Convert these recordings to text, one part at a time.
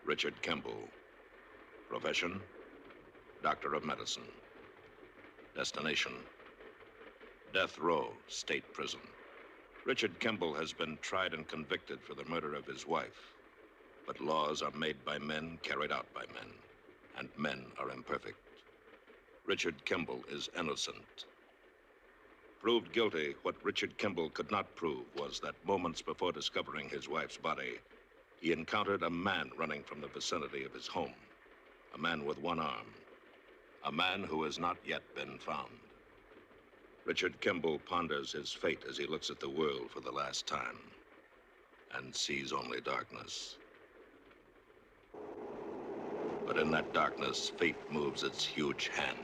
Richard Kimball. Profession, Doctor of Medicine. Destination, Death Row State Prison. Richard Kimball has been tried and convicted for the murder of his wife. But laws are made by men, carried out by men, and men are imperfect. Richard Kimball is innocent. Proved guilty, what Richard Kimball could not prove was that moments before discovering his wife's body, he encountered a man running from the vicinity of his home. A man with one arm. A man who has not yet been found. Richard Kimball ponders his fate as he looks at the world for the last time and sees only darkness. But in that darkness, fate moves its huge hand.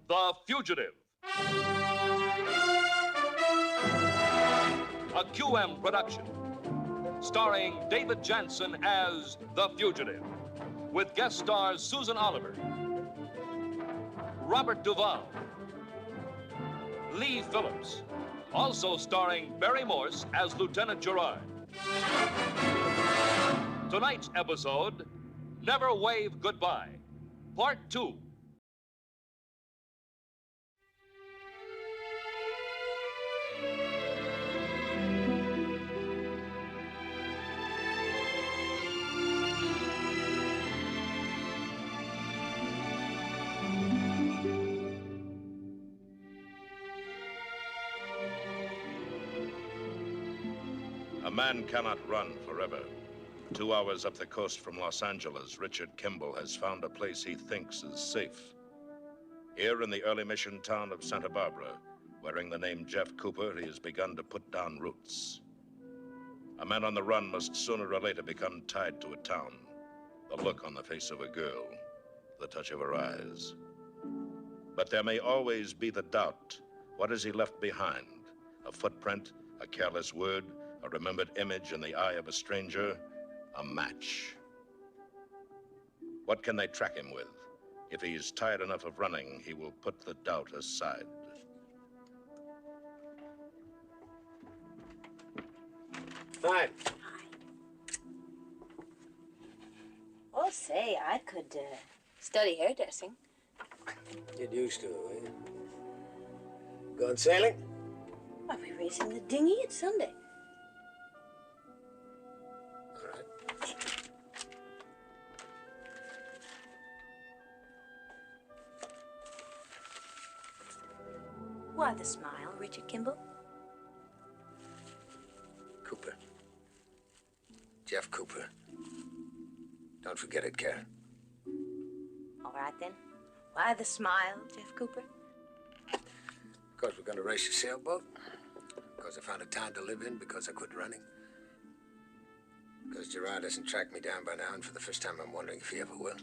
The Fugitive. A QM production, starring David Jansen as The Fugitive, with guest stars Susan Oliver, Robert Doval, Lee Phillips, also starring Barry Morse as Lieutenant Gerard. Tonight's episode, Never Wave Goodbye, Part 2. A man cannot run forever. 2 hours up the coast from Los Angeles, Richard Kimball has found a place he thinks is safe. Here in the early mission town of Santa Barbara, wearing the name Jeff Cooper, he has begun to put down roots. A man on the run must sooner or later become tied to a town. The look on the face of a girl, the touch of her eyes. But there may always be the doubt. What has he left behind? A footprint, a careless word, a remembered image in the eye of a stranger, a match. What can they track him with? If he is tired enough of running, he will put the doubt aside. Fine. Hi. Oh, say, I could study hairdressing. You'd used to, eh? Going sailing? Why, we're racing the dinghy at Sunday. All right. Why the smile, Richard Kimball? Cooper. Jeff Cooper. Don't forget it, Karen. All right, then. Why the smile, Jeff Cooper? Because we're going to race a sailboat. Because I found a town to live in. Because I quit running. Because Gerard hasn't tracked me down by now, and for the first time I'm wondering if he ever will.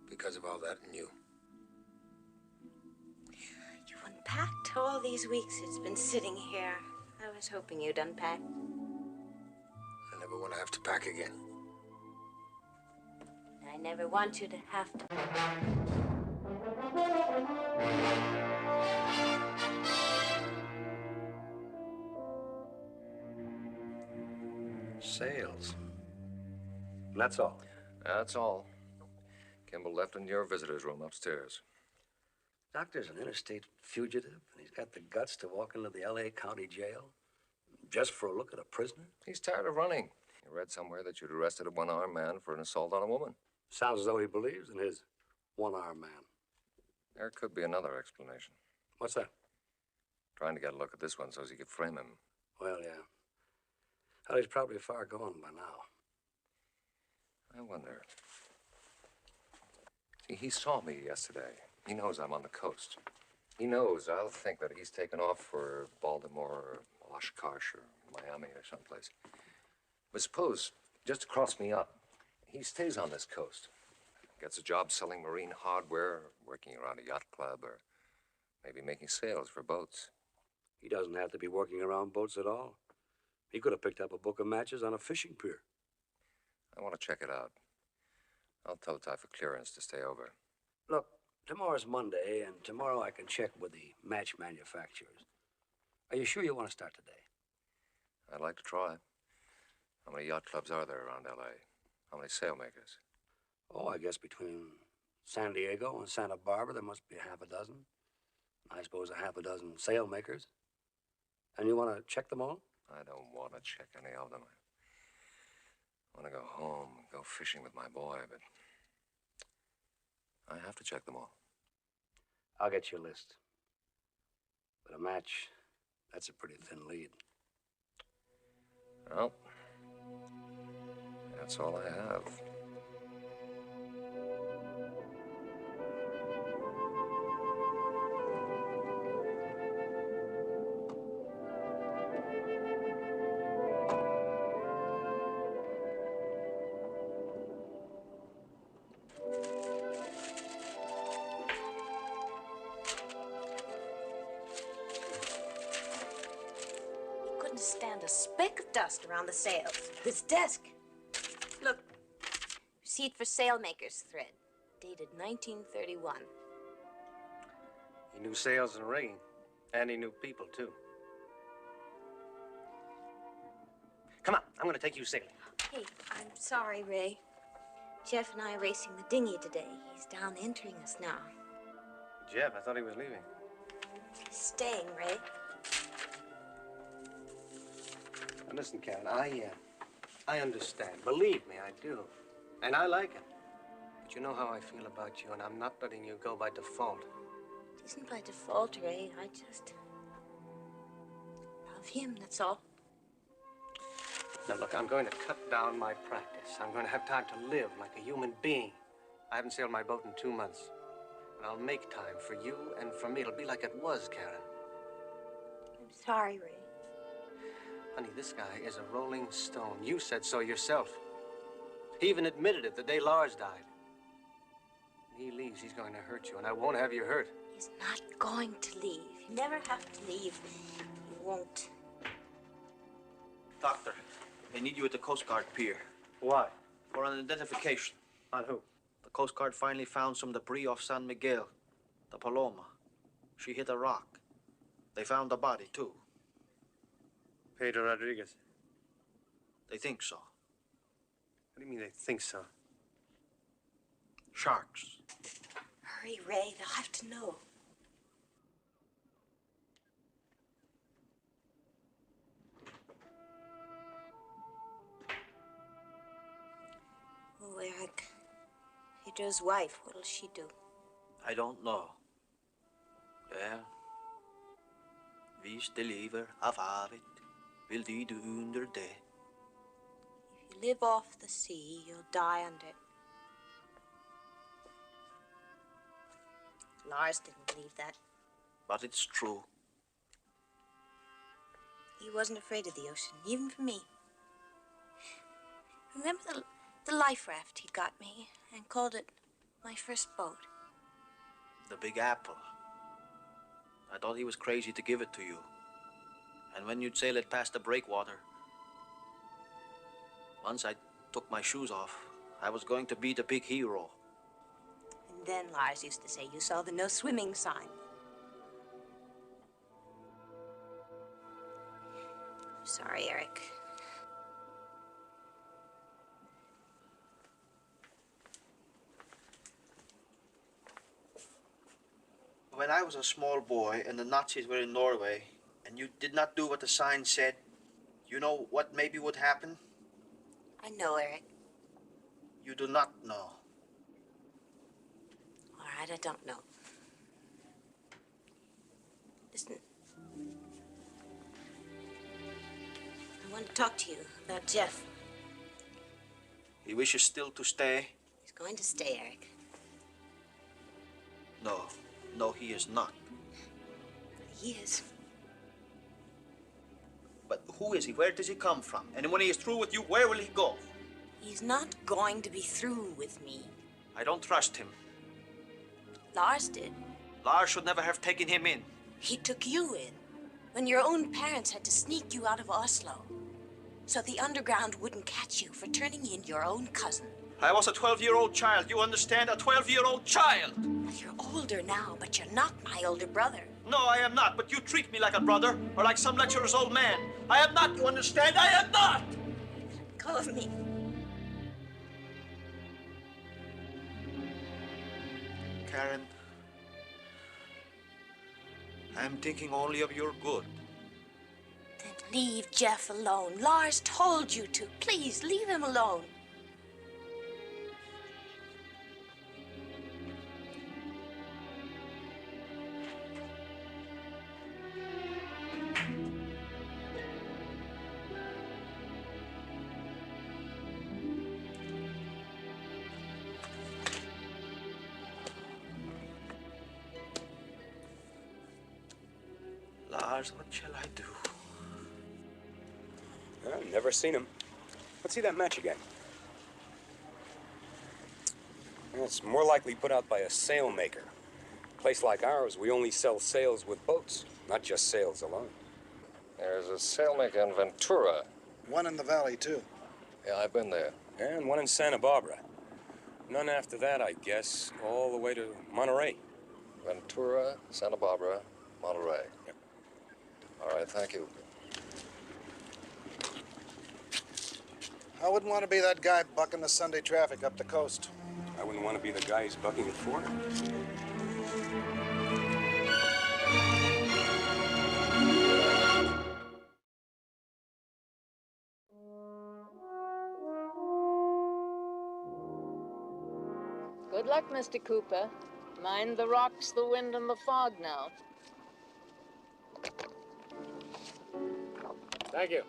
Because of all that and you. You've unpacked all these weeks it's been sitting here. I was hoping you'd unpack. I never want to have to pack again. I never want you to have to. Sales. That's all. That's all. Kimball left in your visitor's room upstairs. Doctor's an interstate fugitive, and he's got the guts to walk into the L.A. County Jail just for a look at a prisoner? He's tired of running. He read somewhere that you'd arrested a one-armed man for an assault on a woman. Sounds as though he believes in his one-armed man. There could be another explanation. What's that? Trying to get a look at this one so as he could frame him. Well, yeah. Well, he's probably far gone by now. I wonder. See, he saw me yesterday. He knows I'm on the coast. He knows. I'll think that he's taken off for Baltimore or Oshkosh or Miami or someplace. But suppose, just to cross me up, he stays on this coast. Gets a job selling marine hardware, working around a yacht club, or maybe making sales for boats. He doesn't have to be working around boats at all. He could have picked up a book of matches on a fishing pier. I want to check it out. I'll toe tie for clearance to stay over. Look, tomorrow's Monday, and tomorrow I can check with the match manufacturers. Are you sure you want to start today? I'd like to try. How many yacht clubs are there around L.A.? How many sailmakers? Oh, I guess between San Diego and Santa Barbara, there must be half a dozen. I suppose a half a dozen sailmakers. And you want to check them all? I don't want to check any of them. I want to go home and go fishing with my boy, but I have to check them all. I'll get you a list. But a match, that's a pretty thin lead. Well, that's all I have. Stand a speck of dust around the sails. This desk. Look. Receipt for sailmaker's thread. Dated 1931. He knew sails and rigging. And he knew people, too. Come on, I'm gonna take you sailing. Hey, I'm sorry, Ray. Jeff and I are racing the dinghy today. He's down entering us now. Jeff, I thought he was leaving. He's staying, Ray. Now listen, Karen, I understand. Believe me, I do. And I like him. But you know how I feel about you, and I'm not letting you go by default. It isn't by default, Ray. I just love him, that's all. Now, look, I'm going to cut down my practice. I'm going to have time to live like a human being. I haven't sailed my boat in 2 months. And I'll make time for you and for me. It'll be like it was, Karen. I'm sorry, Ray. Honey, this guy is a rolling stone. You said so yourself. He even admitted it the day Lars died. When he leaves, he's going to hurt you, and I won't have you hurt. He's not going to leave. You never have to leave. He won't. Doctor, they need you at the Coast Guard pier. Why? For an identification. On who? The Coast Guard finally found some debris off San Miguel. The Paloma. She hit a rock. They found the body, too. Pedro Rodriguez. They think so. What do you mean they think so? Sharks. Hurry, Ray. They'll have to know. Oh, Eric. Pedro's wife, what'll she do? I don't know. Ja. Hvis det lever av havet, vil de du under det. If you live off the sea, you'll die under it. Lars didn't believe that. But it's true. He wasn't afraid of the ocean, even for me. Remember the life raft he got me and called it my first boat? The Big Apple. I thought he was crazy to give it to you. And when you'd sail it past the breakwater, once I took my shoes off, I was going to be the big hero. And then Lars used to say you saw the no swimming sign. I'm sorry, Eric. When I was a small boy and the Nazis were in Norway, and you did not do what the sign said, you know what maybe would happen? I know, Eric. You do not know. All right, I don't know. Listen. I want to talk to you about Jeff. He wishes still to stay? He's going to stay, Eric. No, he is not. He is. But who is he? Where does he come from? And when he is through with you, where will he go? He's not going to be through with me. I don't trust him. Lars did. Lars should never have taken him in. He took you in when your own parents had to sneak you out of Oslo so the underground wouldn't catch you for turning in your own cousin. I was a 12-year-old child. You understand? A 12-year-old child. You're older now, but you're not my older brother. No, I am not. But you treat me like a brother or like some lecherous old man. I am not. You understand? I am not. Let go of me. Karen, I am thinking only of your good. Then leave Jeff alone. Lars told you to. Please, leave him alone. Lars, what shall I do? I've never seen him. Let's see that match again. It's more likely put out by a sailmaker. A place like ours, we only sell sails with boats, not just sails alone. There's a sailmaker in Ventura. One in the valley, too. Yeah, I've been there. And one in Santa Barbara. None after that, I guess, all the way to Monterey. Ventura, Santa Barbara, Monterey. Yep. All right, thank you. I wouldn't want to be that guy bucking the Sunday traffic up the coast. I wouldn't want to be the guy he's bucking it for. Good luck, Mr. Cooper. Mind the rocks, the wind, and the fog now. Thank you.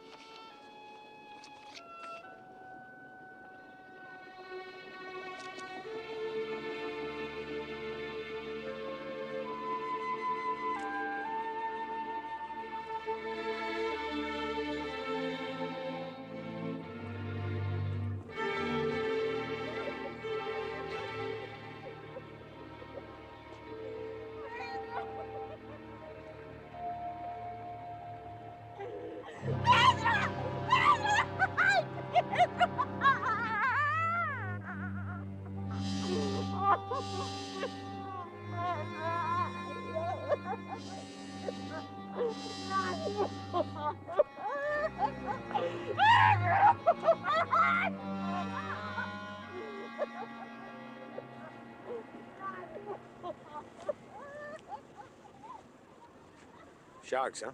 Sharks, huh?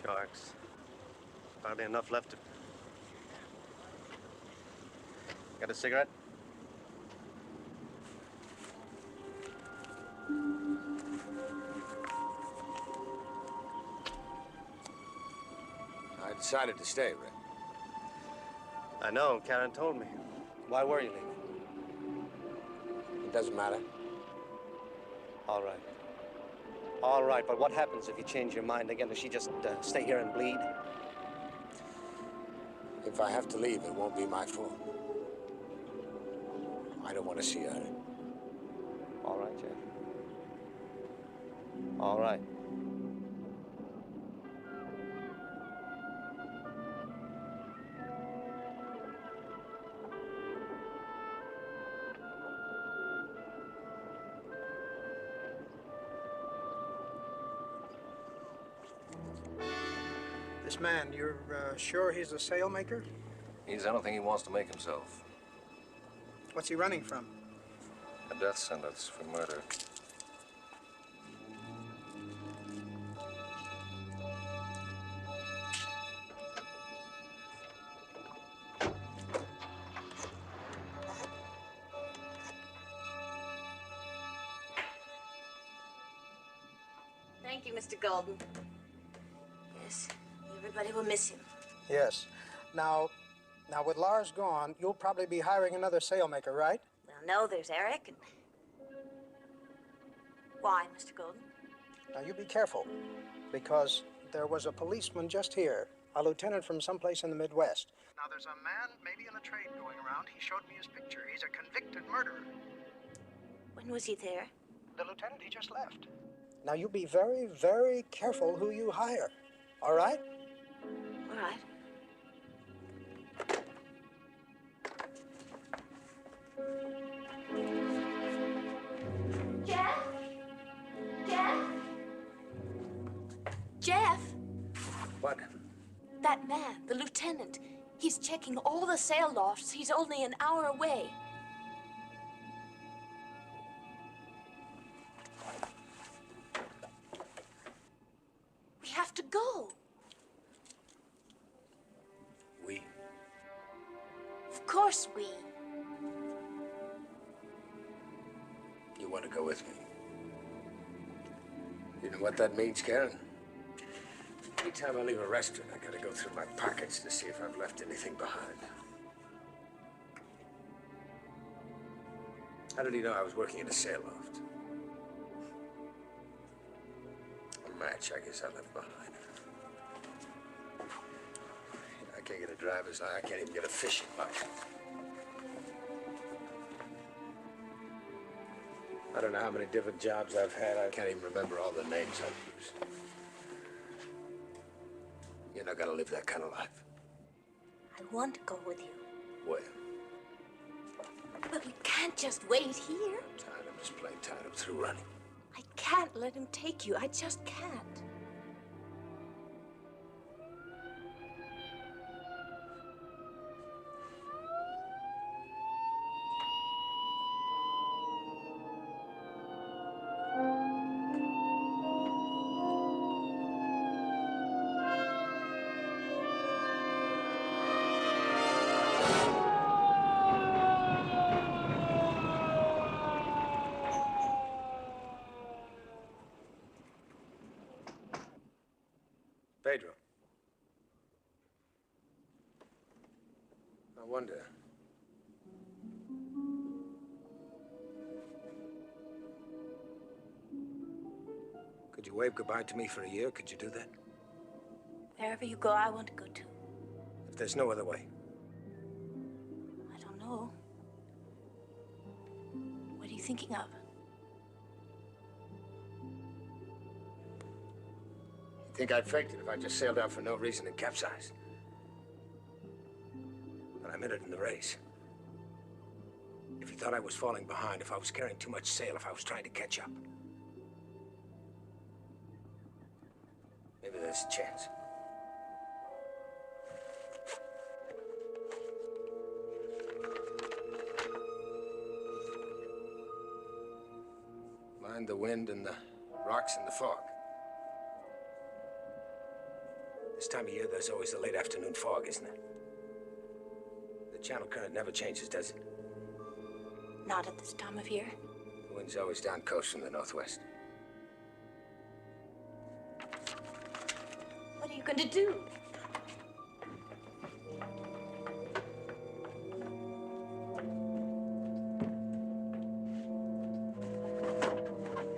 Sharks. Hardly enough left to... Got a cigarette? I decided to stay, Rick. I know, Karen told me. Why were you leaving? It doesn't matter. All right. All right, but what happens if you change your mind again? Does she just stay here and bleed? If I have to leave, it won't be my fault. I don't want to see her. All right, Jeff. All right. This man, you're sure he's a sailmaker? He's anything he wants to make himself. What's he running from? A death sentence for murder. Thank you, Mr. Golden. Yes, everybody will miss him. Yes. Now, with Lars gone, you'll probably be hiring another sailmaker, right? Well, no, there's Eric and... Why, Mr. Golden? Now, you be careful, because there was a policeman just here, a lieutenant from someplace in the Midwest. Now, there's a man maybe in a trade going around. He showed me his picture. He's a convicted murderer. When was he there? The lieutenant, he just left. Now, you be very, very careful who you hire. All right? All right. Jeff? Jeff? Jeff? What? That man, the lieutenant, he's checking all the sail lofts. He's only an hour away. We have to go. We? Of course we. You want to go with me? You know what that means, Karen? Anytime I leave a restaurant, I gotta go through my pockets to see if I've left anything behind. How did he know I was working in a sail loft? A match, I guess I left behind. I can't get a driver's license. I can't even get a fishing license. I don't know how many different jobs I've had. I can't even remember all the names I've used. You're not gonna live that kind of life. I want to go with you. Where? But we can't just wait here. I'm tired. I'm just plain tired. I'm through running. I can't let him take you. I just can't. Pedro. I wonder. Could you wave goodbye to me for a year? Could you do that? Wherever you go, I want to go too. If there's no other way. I don't know. What are you thinking of? You think I'd faked it if I just sailed out for no reason and capsized? But I'm in it in the race. If you thought I was falling behind, if I was carrying too much sail, if I was trying to catch up. Maybe there's a chance. Mind the wind and the rocks and the fog. This time of year, there's always the late afternoon fog, isn't it? The channel current never changes, does it? Not at this time of year. The wind's always down coast from the northwest. What are you going to do?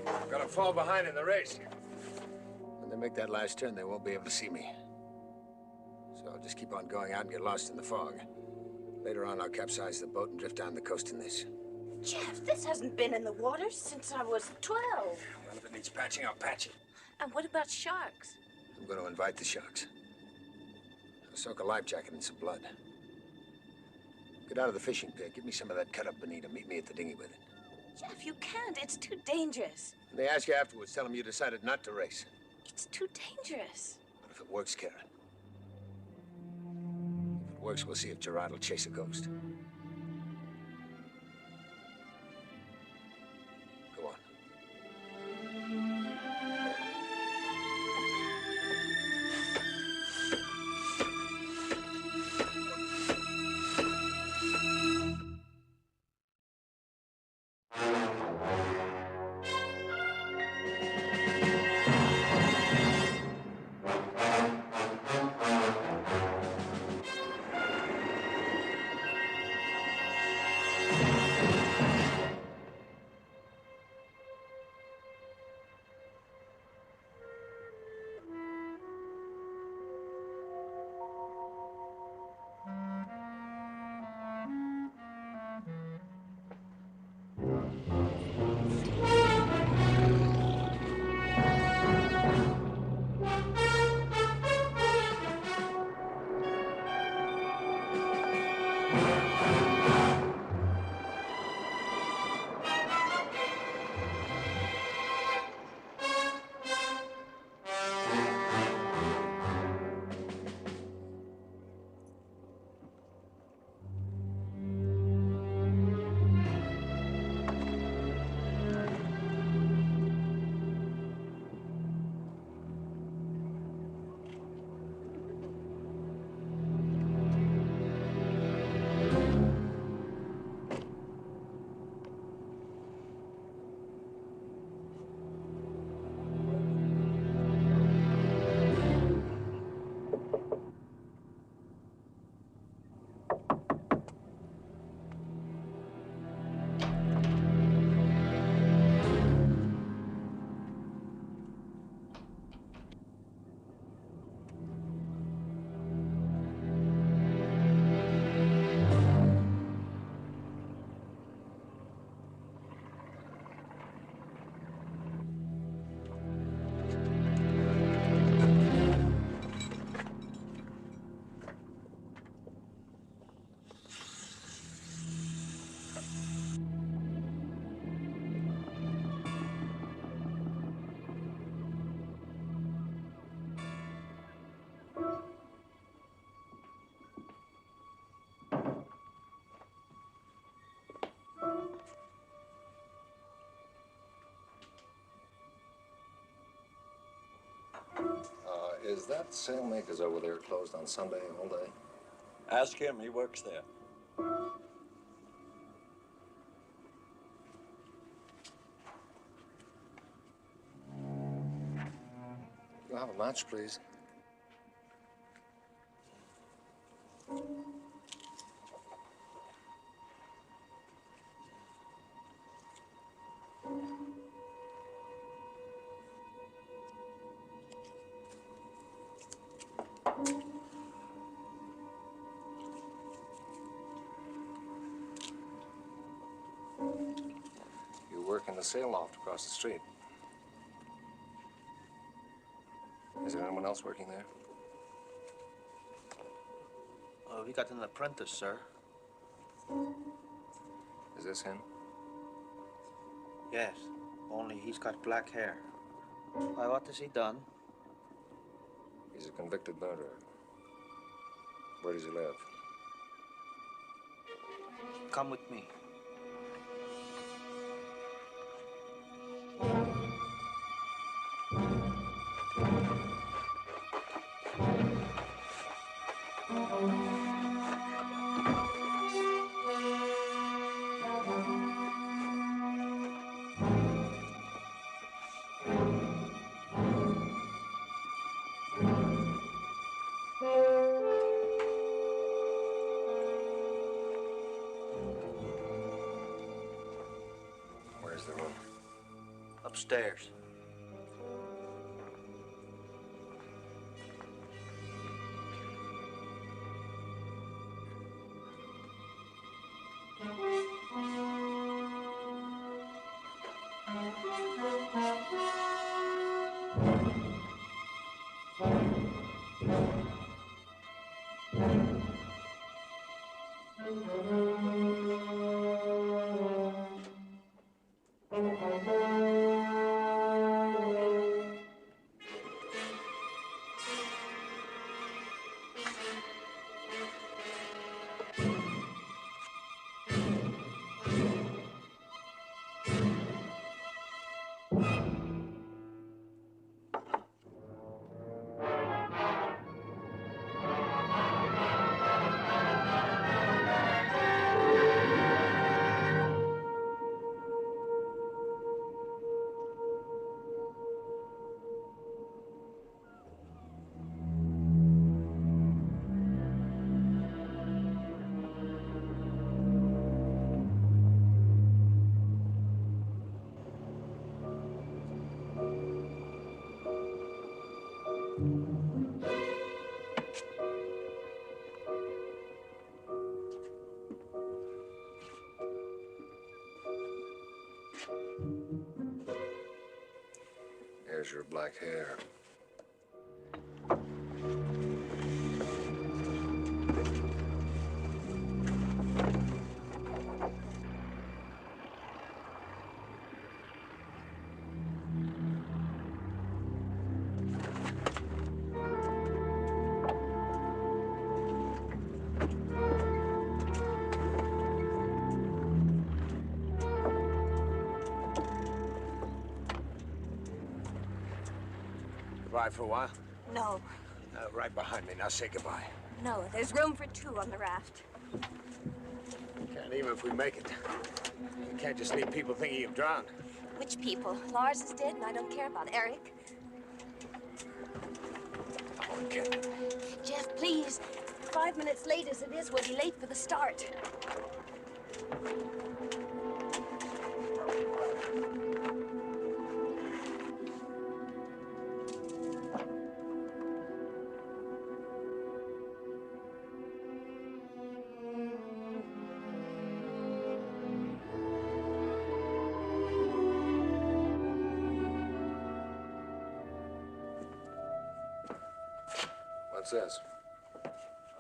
I'm gonna fall behind in the race. When they make that last turn, they won't be able to see me. So I'll just keep on going out and get lost in the fog. Later on, I'll capsize the boat and drift down the coast in this. Jeff, this hasn't been in the water since I was 12. Well, if it needs patching, I'll patch it. And what about sharks? I'm going to invite the sharks. I'll soak a life jacket in some blood. Get out of the fishing pier. Give me some of that cut-up bonita. Meet me at the dinghy with it. Jeff, you can't. It's too dangerous. When they ask you afterwards, tell them you decided not to race. It's too dangerous. But if it works, Karen. If it works, we'll see if Gerard will chase a ghost. Go on. Is that sailmaker's over there closed on Sunday all day? Ask him. He works there. You have a match, please. You work in the sail loft across the street. Is there anyone else working there? Oh, we got an apprentice, sir. Is this him? Yes, only he's got black hair. Why, what has he done? He's a convicted murderer. Where does he live? Come with me. Where's the room? Upstairs. There's your black hair. Goodbye for a while? No. Right behind me. Now say goodbye. No, there's room for two on the raft. Can't even if we make it. You can't just leave people thinking you've drowned. Which people? Lars is dead and I don't care about Eric. Come on, Ken. Jeff, please. 5 minutes late as it is, we'll be late for the start. What's this?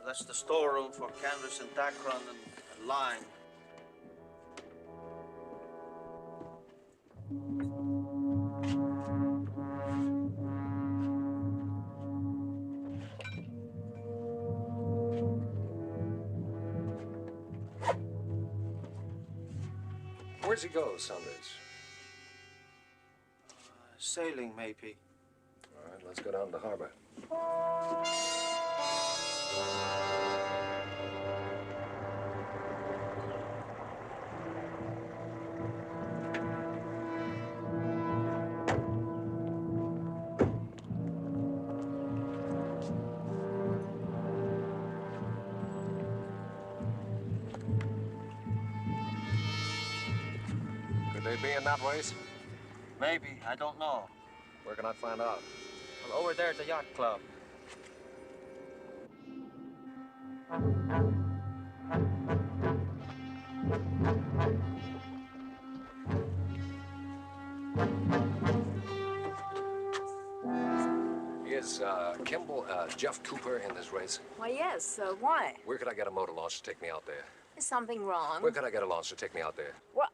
That's the storeroom for canvas and dacron and lime. Where's he go Sundays? Sailing, maybe. All right, let's go down to the harbor. Could they be in that race? Maybe. I don't know. Where can I find out? Well, over there at the yacht club. Is Kimball, Jeff Cooper in this race? Why, yes. Why? Where could I get a motor launch to take me out there? Is something wrong? Where could I get a launch to take me out there? Well,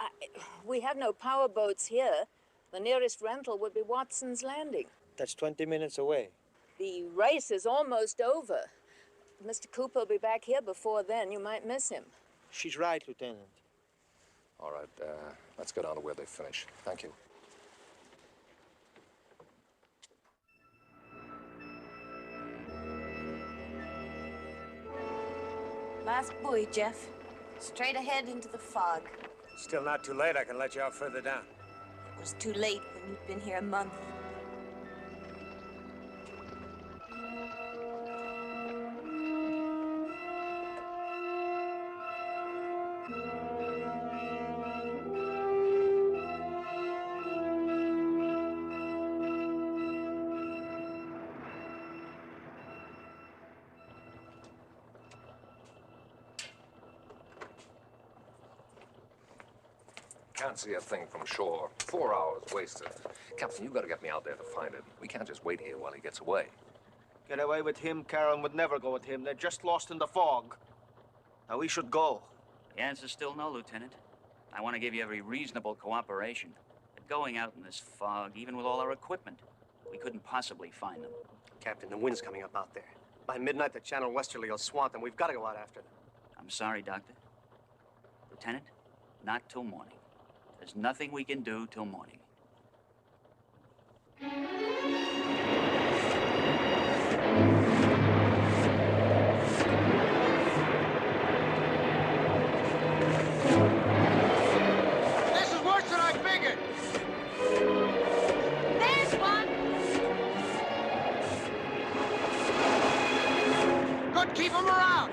we have no power boats here. The nearest rental would be Watson's Landing. That's 20 minutes away. The race is almost over. Mr. Cooper will be back here before then. You might miss him. She's right, Lieutenant. All right, let's go down to where they finish. Thank you. Last buoy, Jeff. Straight ahead into the fog. Still not too late. I can let you out further down. It was too late when you'd been here a month. Can't see a thing from shore. 4 hours wasted. Captain, you gotta get me out there to find it. We can't just wait here while he gets away. Get away with him, Karen would never go with him. They're just lost in the fog. Now we should go. The answer's still no, Lieutenant. I want to give you every reasonable cooperation. But going out in this fog, even with all our equipment, we couldn't possibly find them. Captain, the wind's coming up out there. By midnight, the channel westerly will swamp them. We've got to go out after them. I'm sorry, Doctor. Lieutenant, not till morning. There's nothing we can do till morning. This is worse than I figured. There's one. Good, keep him around.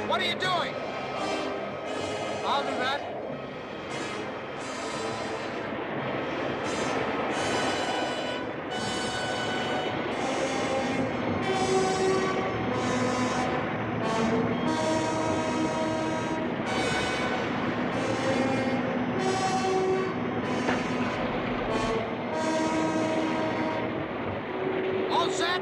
What are you doing? I'll do that. All set?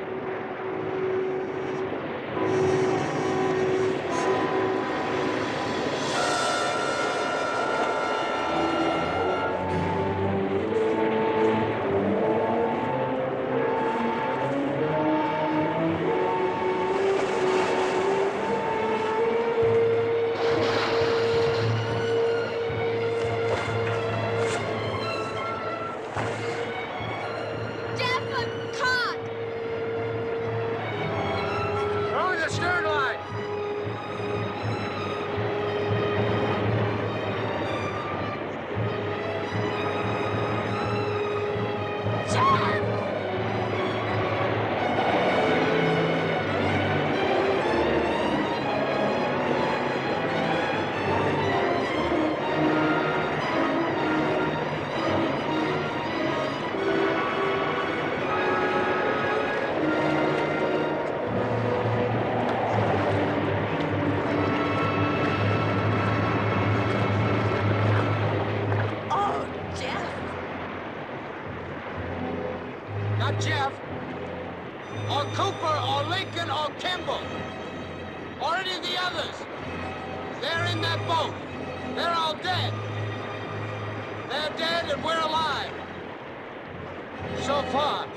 others? They're in that boat. They're all dead. They're dead and we're alive. So far.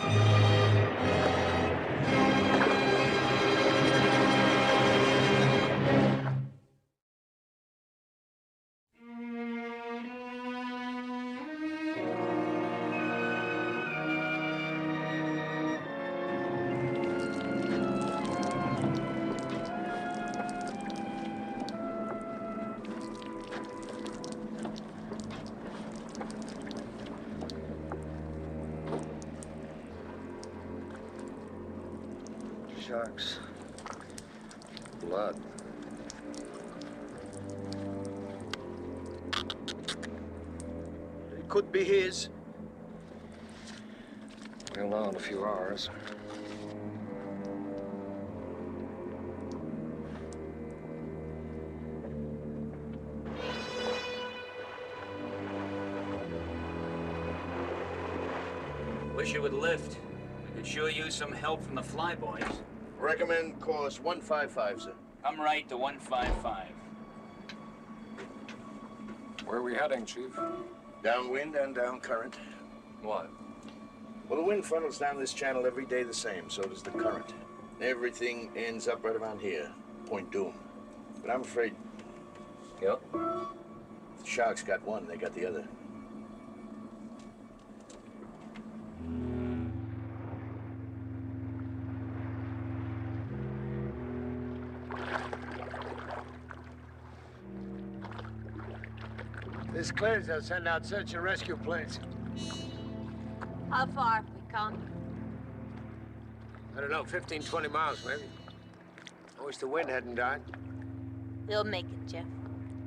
Sharks. Blood. It could be his. We'll know in a few hours. Wish you would lift. We could sure use some help from the flyboys. Recommend course 155, sir. Come right to 155. Where are we heading, Chief? Downwind and down current. What? Well, the wind funnels down this channel every day the same, so does the current. Everything ends up right around here, Point Doom. But I'm afraid... Yep. The Sharks got one, they got the other. This clears, they'll send out search and rescue planes. How far have we come? I don't know, 15, 20 miles, maybe. I wish the wind hadn't died. We'll make it, Jeff.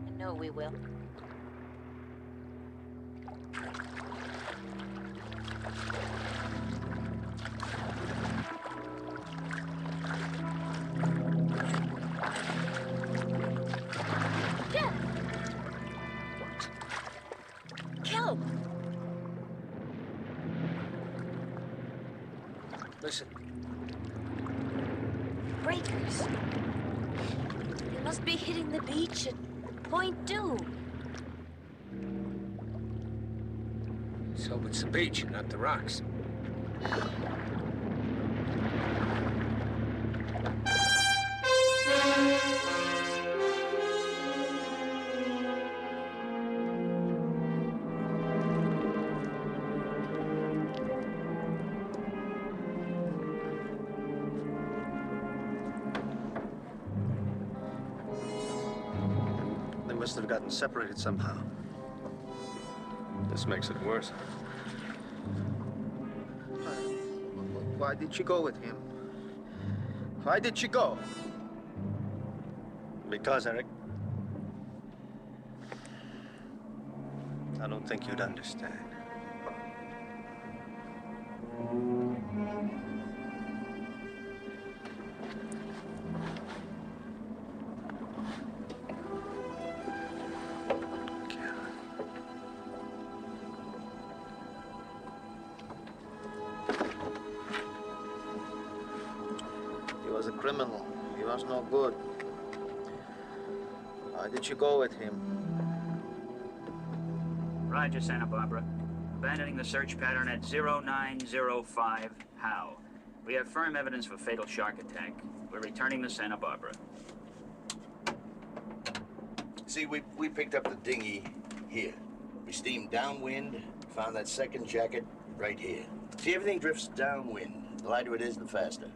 I know we will. Jeff! Kelp! Listen. Breakers. They must be hitting the beach at Point Doom. So it's the beach, not the rocks. They must have gotten separated somehow. This makes it worse. Why did you go with him? Why did you go? Because, Eric, I don't think you'd understand. He was a criminal. He was no good. Why did you go with him? Roger, Santa Barbara. Abandoning the search pattern at 0905 How. We have firm evidence of a fatal shark attack. We're returning to Santa Barbara. See, we picked up the dinghy here. We steamed downwind, found that second jacket right here. See, everything drifts downwind. The lighter it is, the faster.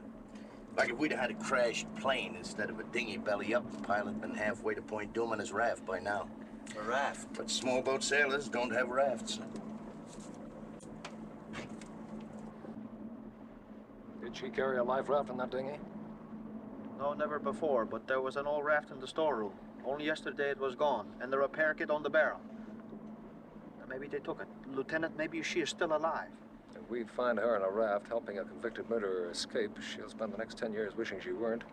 Like if we'd had a crashed plane instead of a dinghy belly up, the pilot been halfway to Point Doom on his raft by now. A raft? But small boat sailors don't have rafts. Did she carry a life raft in that dinghy? No, never before, but there was an old raft in the storeroom. Only yesterday it was gone, and the repair kit on the barrel. Maybe they took it. Lieutenant, maybe she is still alive. If we find her in a raft helping a convicted murderer escape, she'll spend the next 10 years wishing she weren't.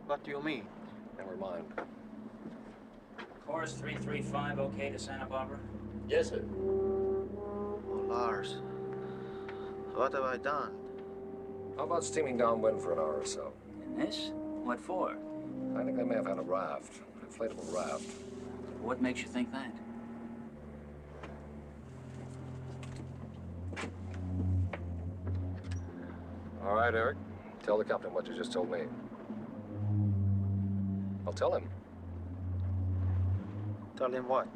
What do you mean? Never mind. Course 335, okay to Santa Barbara? Yes, sir. Oh, Lars. What have I done? How about steaming downwind for an hour or so? In this? What for? Find a may have had a raft, an inflatable raft. What makes you think that? All right, Eric. Tell the captain what you just told me. I'll tell him. Tell him what?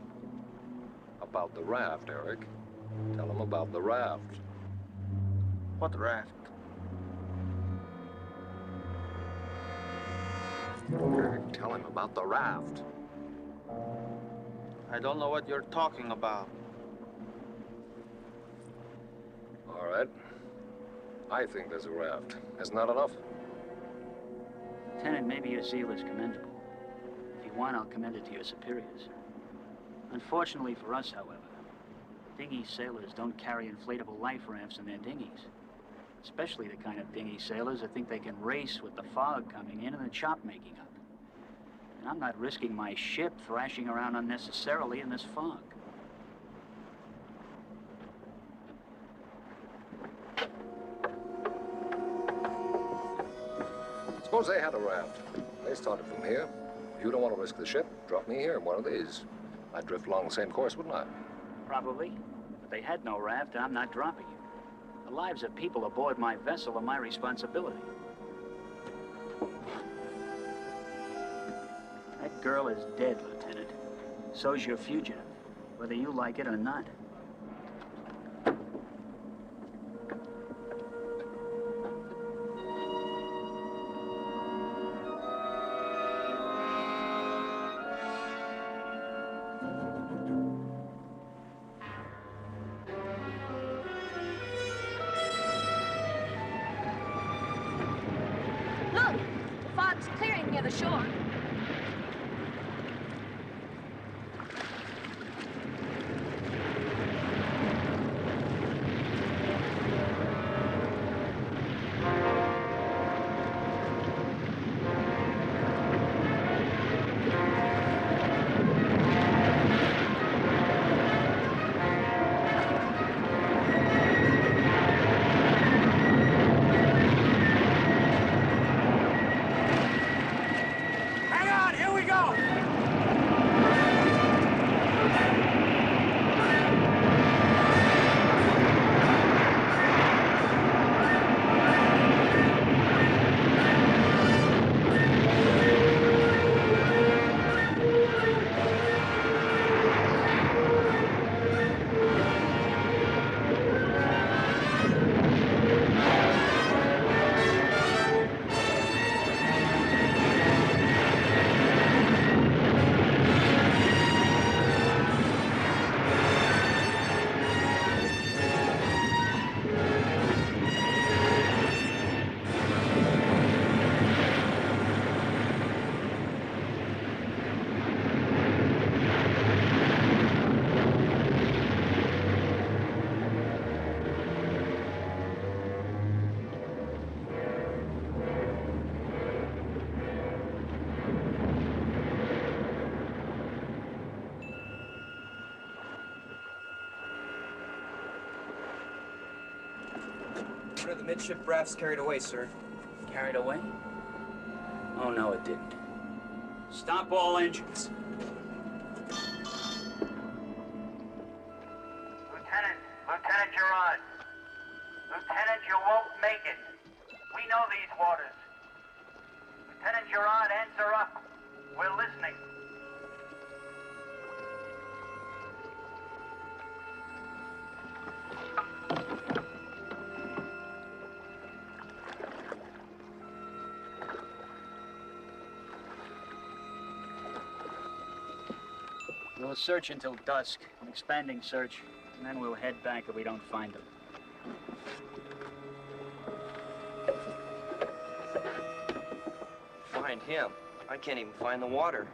About the raft, Eric. Tell him about the raft. What raft? Eric, tell him about the raft. I don't know what you're talking about. All right. I think there's a raft. Isn't that enough? Lieutenant, maybe your zeal is commendable. If you want, I'll commend it to your superiors. Unfortunately for us, however, dinghy sailors don't carry inflatable life rafts in their dinghies. Especially the kind of dinghy sailors that think they can race with the fog coming in and the chop making up. And I'm not risking my ship thrashing around unnecessarily in this fog. Suppose they had a raft. They started from here. You don't want to risk the ship. Drop me here in one of these. I'd drift along the same course, wouldn't I? Probably. But they had no raft, and I'm not dropping you. The lives of people aboard my vessel are my responsibility. That girl is dead, Lieutenant. So's your fugitive, whether you like it or not. Look, the fog's clearing near the shore. Hang on, here we go! One of the midship rafts carried away, sir. Carried away? Oh, no, it didn't. Stop all engines. Lieutenant, you're on. Lieutenant, you won't make it. We know these waters. Lieutenant, you're on. Answer up. We're listening. We'll search until dusk, an expanding search, and then we'll head back if we don't find them. Find him? I can't even find the water.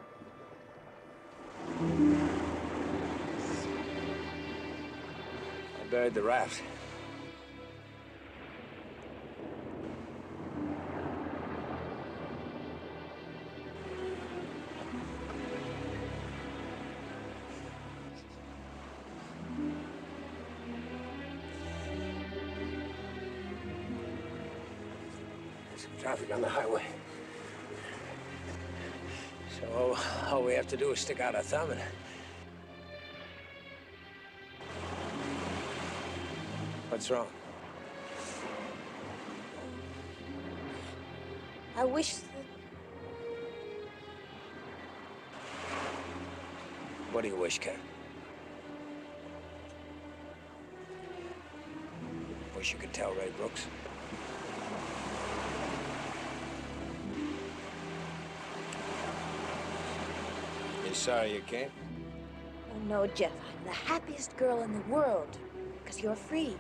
I buried the raft. There's some traffic on the highway. So all we have to do is stick out our thumb and... What's wrong? I wish that... What do you wish, Ken? Wish you could tell Ray Brooks? You sorry you can't? Oh, no, Jeff. I'm the happiest girl in the world. Because you're free.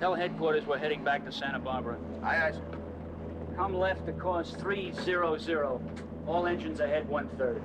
Tell headquarters we're heading back to Santa Barbara. Aye, aye, sir. Come left to course 300. All engines ahead 1/3.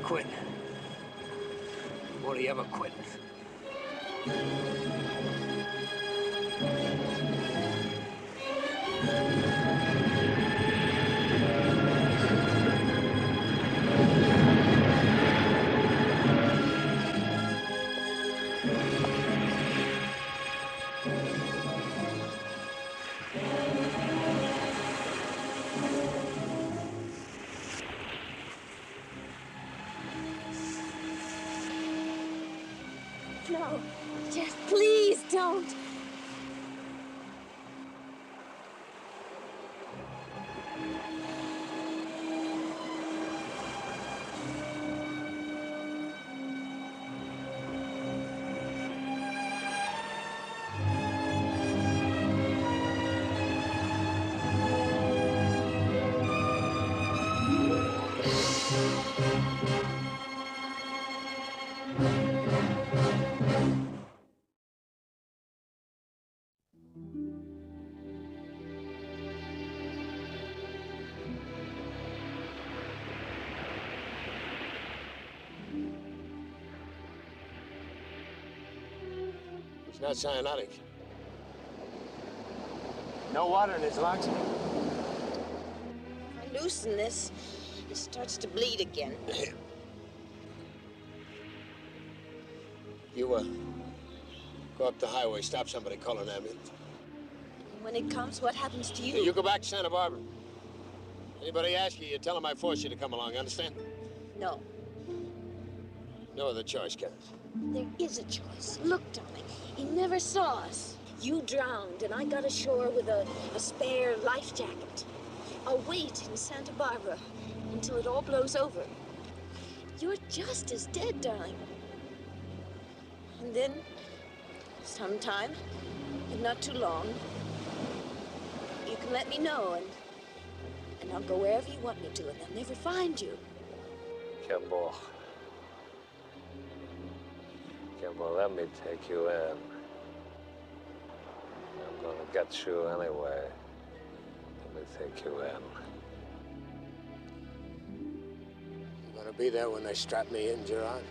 Quit. Won't he ever quit? No, Jeff, please don't. It's not cyanotic. No water in his lungs. If I loosen this, it starts to bleed again. You, go up the highway, stop somebody, call an ambulance. When it comes, what happens to you? You go back to Santa Barbara. Anybody ask you, you tell them I forced you to come along, understand? No. No other choice, Kenneth. There is a choice. Look, darling, he never saw us. You drowned, and I got ashore with a spare life jacket. I'll wait in Santa Barbara until it all blows over. You're just as dead, darling. And then, sometime, but not too long, can let me know, and I'll go wherever you want me to, and they'll never find you. Kimball. Kimball, let me take you in. I'm gonna get you anyway. Let me take you in. You gonna be there when they strap me in, Gerard?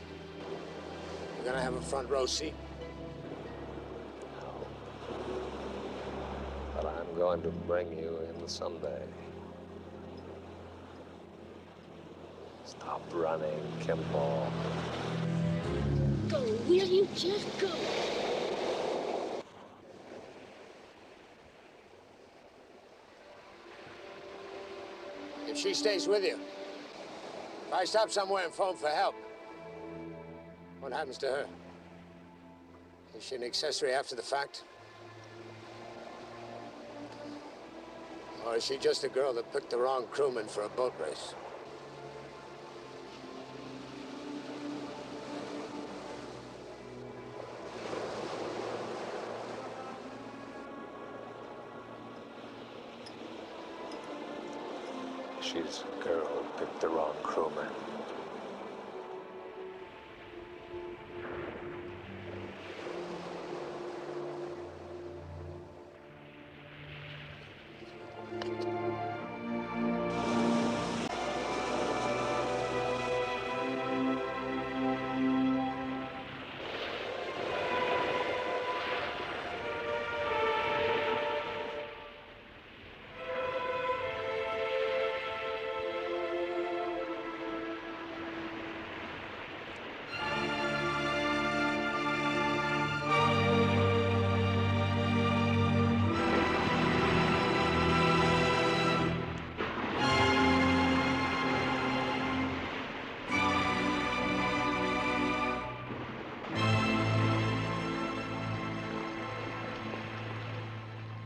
You gonna have a front row seat? No. But I'm going to bring you in someday. Stop running, Kimball. Go, will you just go? If she stays with you, if I stop somewhere and phone for help, what happens to her? Is she an accessory after the fact? Or is she just a girl that picked the wrong crewman for a boat race? She's a girl who picked the wrong crewman.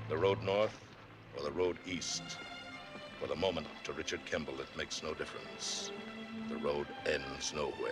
The road north or the road east? For the moment, to Richard Kimball, it makes no difference. The road ends nowhere.